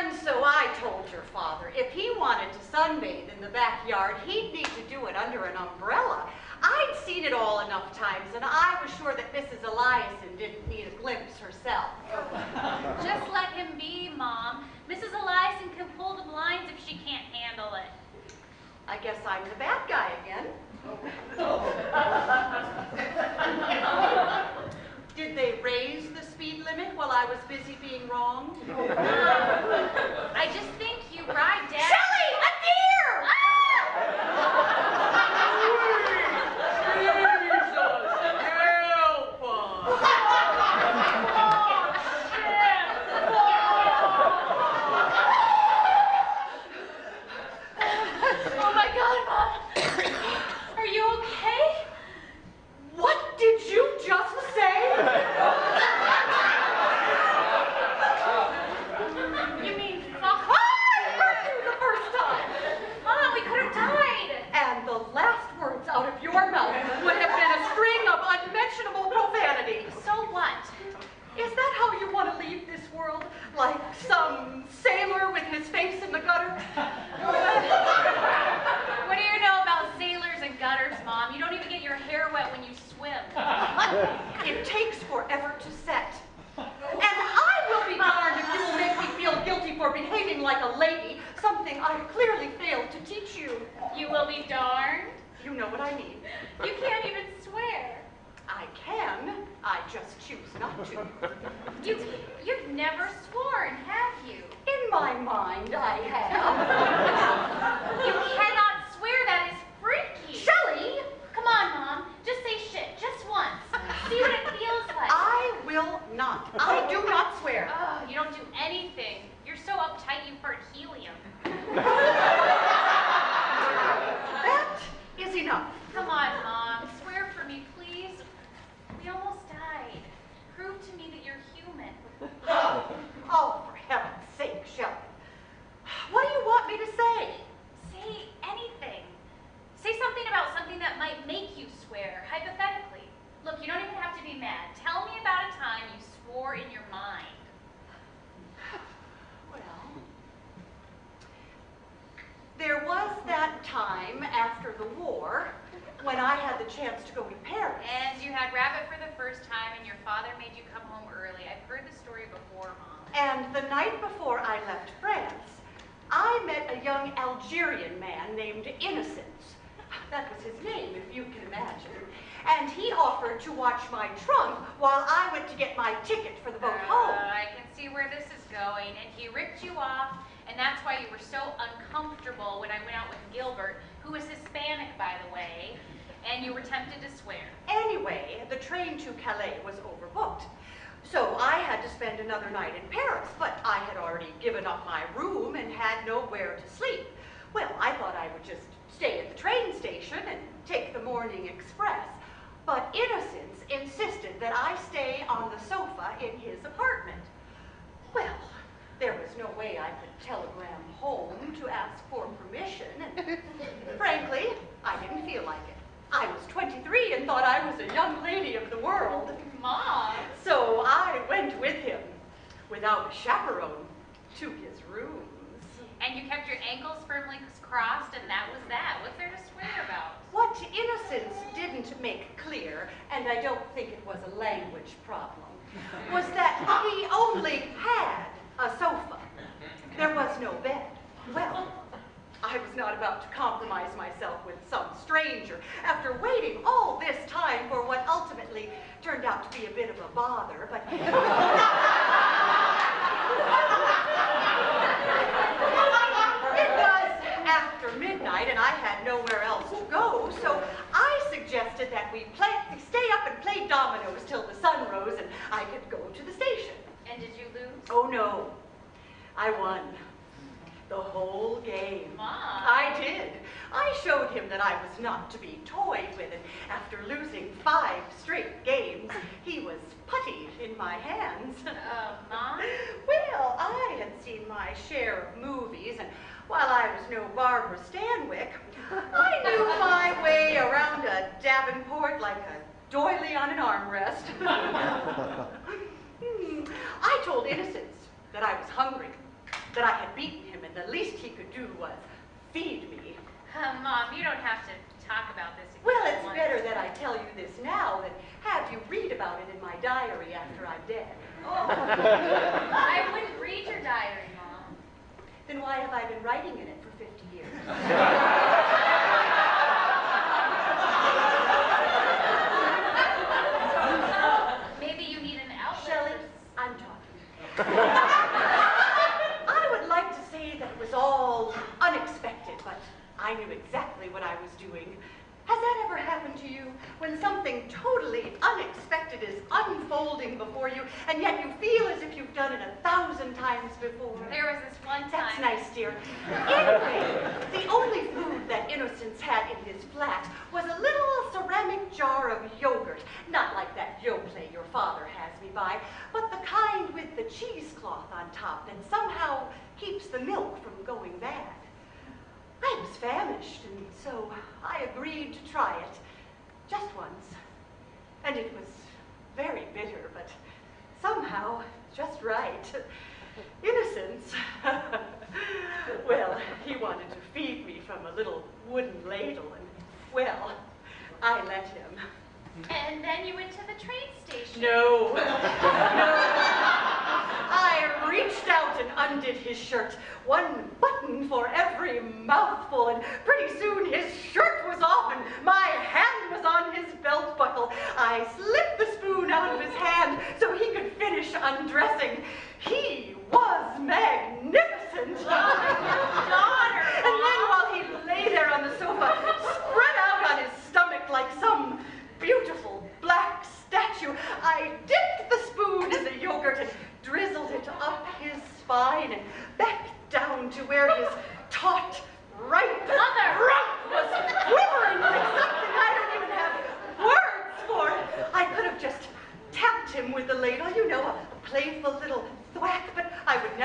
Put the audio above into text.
And so I told your father if he wanted to sunbathe in the backyard, he'd need to do it under an umbrella. I'd seen it all enough times, and I was sure that Mrs. Eliason didn't need a glimpse herself. Just let him be, Mom. Mrs. Eliason can pull the blinds if she can't handle it. I guess I'm the bad guy again. Did they raise the speed limit while I was busy being wrong? I just think you ride Dad. Shelley, a deer! Oh my God, Mom! Are you okay? What did you just say? You mean fuck? I heard you the first time. Mom, we could have died. And the last words out of your mouth would have been a string of unmentionable profanity. So what? Is that how you want to leave this world? Like some sailor with his face in the gutter? What do you know about sailors and gutters, Mom? You don't even get your hair wet when you swim. It takes forever to set. And I will be darned if you will make me feel guilty for behaving like a lady, something I clearly failed to teach you. You will be darned. You know what I mean. You can't even swear. I can, I just choose not to. You've never sworn, have you? In my mind, I have. You cannot swear. That is freaky. Shelley! Come on, Mom. Just say shit, just once. See what it feels like. I will not. I do not swear. Oh, you don't do anything. You're so uptight you fart helium. That is enough. Come on, Mom. Swear for me, please. We almost died. Prove to me that you're human. Oh, for heaven's sake, Shelley. What do you want me to say? Say anything. Say something about something that might make you swear, hypothetically. Look, you don't even have to be mad. Tell me about a time you swore in your mind. Well, there was that time after the war when I had the chance to go to Paris. And you had rabbit for the first time and your father made you come home early. I've heard the story before, Mom. And the night before I left France, I met a young Algerian man named Innocence. That was his name, if you can imagine. And he offered to watch my trunk while I went to get my ticket for the boat home. I can see where this is going. And he ripped you off, and that's why you were so uncomfortable when I went out with Gilbert, who was Hispanic, by the way, and you were tempted to swear. Anyway, the train to Calais was overbooked. So I had to spend another night in Paris, but I had already given up my room and had nowhere to sleep. Well, I thought I would just stay at the train station and take the morning express. But Innocence insisted that I stay on the sofa in his apartment. Well, there was no way I could telegram home to ask for permission, and frankly, I didn't feel like it. I was 23 and thought I was a young lady of the world. Mom! So I went with him, without a chaperone, to his rooms. And you kept your ankles firmly crossed, and that was that. What's there to swear about? What Innocence didn't make clear, and I don't think it was a language problem, was that he only had a sofa. There was no bed. Well, I was not about to compromise myself with some stranger after waiting all this time for what ultimately turned out to be a bit of a bother, but... It was after midnight and I had nowhere else to go, so I suggested that we stay up and play dominoes till the sun rose and I could go to the station. And did you lose? Oh no, I won. The whole game. Mom. I did. I showed him that I was not to be toyed with, and after losing 5 straight games, he was putty in my hands. Mom? Well, I had seen my share of movies, and while I was no Barbara Stanwyck, I knew my way around a Davenport like a doily on an armrest. I told Innocence that I was hungry, that that I had beaten him, and the least he could do was feed me. Mom, you don't have to talk about this again. Well, it's better that I tell you this now than have you read about it in my diary after I'm dead. Oh. I wouldn't read your diary, Mom. Then why have I been writing in it for 50 years? Maybe you need an outlet. Shelley, I'm talking. I would like to say that it was all unexpected, but I knew exactly what I was doing. Has that ever happened to you? When something totally unexpected is unfolding before you, and yet you feel as if you've done it 1,000 times before? There was this one time. That's nice, dear. Anyway, the only food that Innocence had in his flat was a little ceramic jar of yogurt. Not like that Yoplait your father has me by, but the kind with the cheesecloth on top that somehow keeps the milk from going bad. I was famished, and so I agreed to try it, just once. And it was very bitter, but somehow just right. Innocence. Well, he wanted to feed me from a little wooden ladle, and, well, I let him. And then you went to the train station. No. I reached out and undid his shirt, one button for every mouthful, and pretty soon his shirt was off and my hand was on his belt buckle. I slipped the spoon out of his hand so he could finish undressing. He was magnificent. Oh, your daughter. And then while he lay there on the sofa, spread out on his stomach like some beautiful black statue, I dipped the spoon in the yogurt and drizzled it up his spine and back down to where his taut, ripe rump was quivering like something I don't even have words for. I could have just tapped him with the ladle, you know, a playful little thwack, but I would